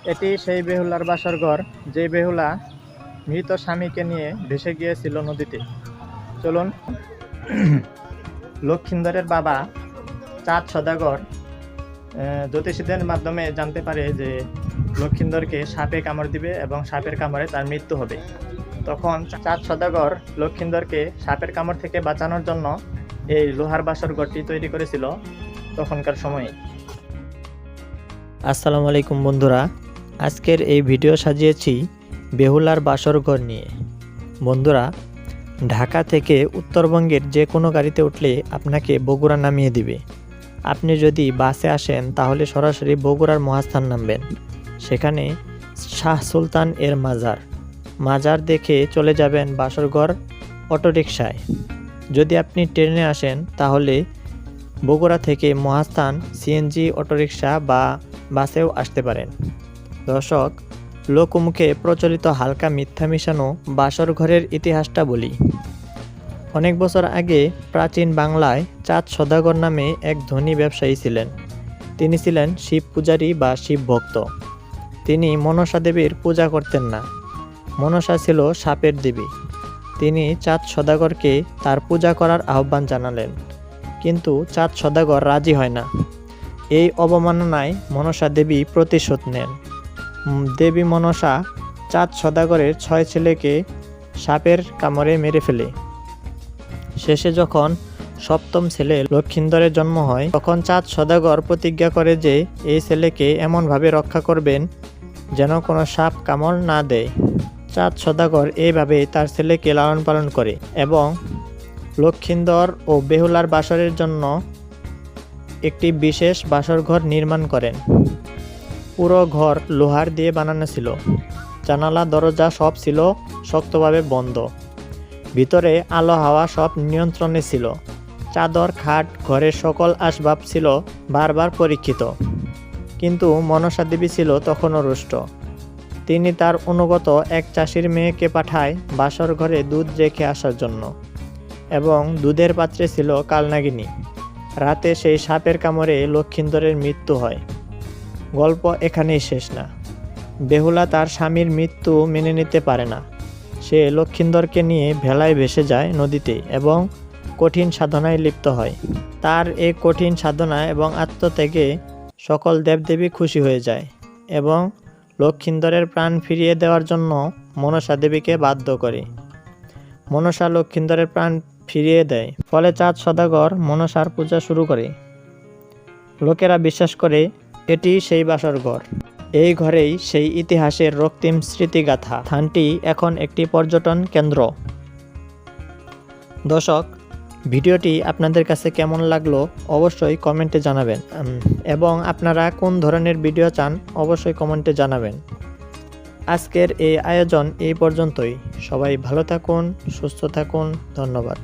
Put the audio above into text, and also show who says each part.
Speaker 1: এটি সেই বেহুলার বাসর ঘর যে বেহুলা মৃত স্বামীকে নিয়ে ভেসে গিয়েছিল নদীতে। চলুন লক্ষিন্দরের বাবা চাঁদ সদাগর জ্যোতিষীদের মাধ্যমে জানতে পারে যে লক্ষিন্দরকে সাপে কামড় দিবে এবং সাপের কামড়ে তার মৃত্যু হবে। তখন চাঁদ সদাগর লক্ষিন্দরকে সাপের কামড় থেকে বাঁচানোর জন্য এই লোহার বাসর ঘরটি তৈরি করেছিল তখনকার সময়ে।
Speaker 2: আসসালামু আলাইকুম বন্ধুরা, আজকের এই ভিডিও সাজিয়েছি বেহুলার বাসর ঘর নিয়ে। বন্ধুরা, ঢাকা থেকে উত্তরবঙ্গের যে কোনো গাড়িতে উঠলে আপনাকে বগুড়া নামিয়ে দিবে। আপনি যদি বাসে আসেন তাহলে সরাসরি বগুড়ার মহাস্থান নামবেন। সেখানে শাহ সুলতান এর মাজার দেখে চলে যাবেন বাসরঘর অটোরিকশায়। যদি আপনি ট্রেনে আসেন তাহলে বগুড়া থেকে মহাস্থান সিএনজি অটোরিকশা বা বাসেও আসতে পারেন। দর্শক, লোকমুখে প্রচলিত হালকা মিথ্যা মিশানো বাসর ঘরের ইতিহাসটা বলি। অনেক বছর আগে প্রাচীন বাংলায় চাঁদ সদাগর নামে এক ধনী ব্যবসায়ী ছিলেন। তিনি ছিলেন শিব পূজারী বা শিব ভক্ত। তিনি মনসা দেবীর পূজা করতেন না। মনসা ছিল সাপের দেবী। তিনি চাঁদ সদাগরকে তার পূজা করার আহ্বান জানালেন, কিন্তু চাঁদ সদাগর রাজি হয় না। এই অবমাননায় মনসা দেবী প্রতিশোধ নেন। দেবী মনসা চাঁদ সদাগরের 6 ছেলেকে সাপের কামড়ে মেরে ফেলে। শেষে যখন 7ম ছেলে লক্ষিন্দরের জন্ম হয়, তখন চাঁদ সদাগর প্রতিজ্ঞা করে যে এই ছেলেকে এমনভাবে রক্ষা করবেন যেন কোনো সাপ কামড় না দেয়। চাঁদ সদাগর এইভাবে তার ছেলেকে লালন পালন করে এবং লক্ষিন্দর ও বেহুলার বাসরের জন্য একটি বিশেষ বাসর ঘর নির্মাণ করেন। পুরো ঘর লোহার দিয়ে বানানো ছিল। জানালা দরজা সব ছিল শক্তভাবে বন্ধ। ভিতরে আলো হাওয়া সব নিয়ন্ত্রণে ছিল। চাদর, খাট, ঘরের সকল আসবাব ছিল বারবার পরীক্ষিত। কিন্তু মনসা দেবী ছিল তখনও রুষ্ট। তিনি তার অনুগত এক চাষির মেয়েকে পাঠায় বাসর ঘরে দুধ রেখে আসার জন্য, এবং দুধের পাত্রে ছিল কালনাগিনী। রাতে সেই সাপের কামড়ে লক্ষিন্দরের মৃত্যু হয়। গল্প এখানেই শেষ না। বেহুলা তার স্বামীর মৃত্যু মেনে নিতে পারে না। সে লক্ষিন্দরকে নিয়ে ভেলায় ভেসে যায় নদীতে এবং কঠিন সাধনায় লিপ্ত হয়। তার এই কঠিন সাধনা এবং আত্মত্যাগে সকল দেবদেবী খুশি হয়ে যায় এবং লক্ষিন্দরের প্রাণ ফিরিয়ে দেওয়ার জন্য মনসা দেবীকে বাধ্য করে। মনসা লক্ষিন্দরের প্রাণ ফিরিয়ে দেয়। ফলে চাঁদ সদাগর মনসার পূজা শুরু করে। লোকেরা বিশ্বাস করে এটি সেই বাসর ঘর। এই ঘরেই সেই ইতিহাসের রক্তিম স্মৃতিগাথা। স্থানটি এখন একটি পর্যটন কেন্দ্র। দর্শক, ভিডিওটি আপনাদের কাছে কেমন লাগলো অবশ্যই কমেন্টে জানাবেন, এবং আপনারা কোন ধরনের ভিডিও চান অবশ্যই কমেন্টে জানাবেন। আজকের এই আয়োজন এই পর্যন্তই। সবাই ভালো থাকুন, সুস্থ থাকুন। ধন্যবাদ।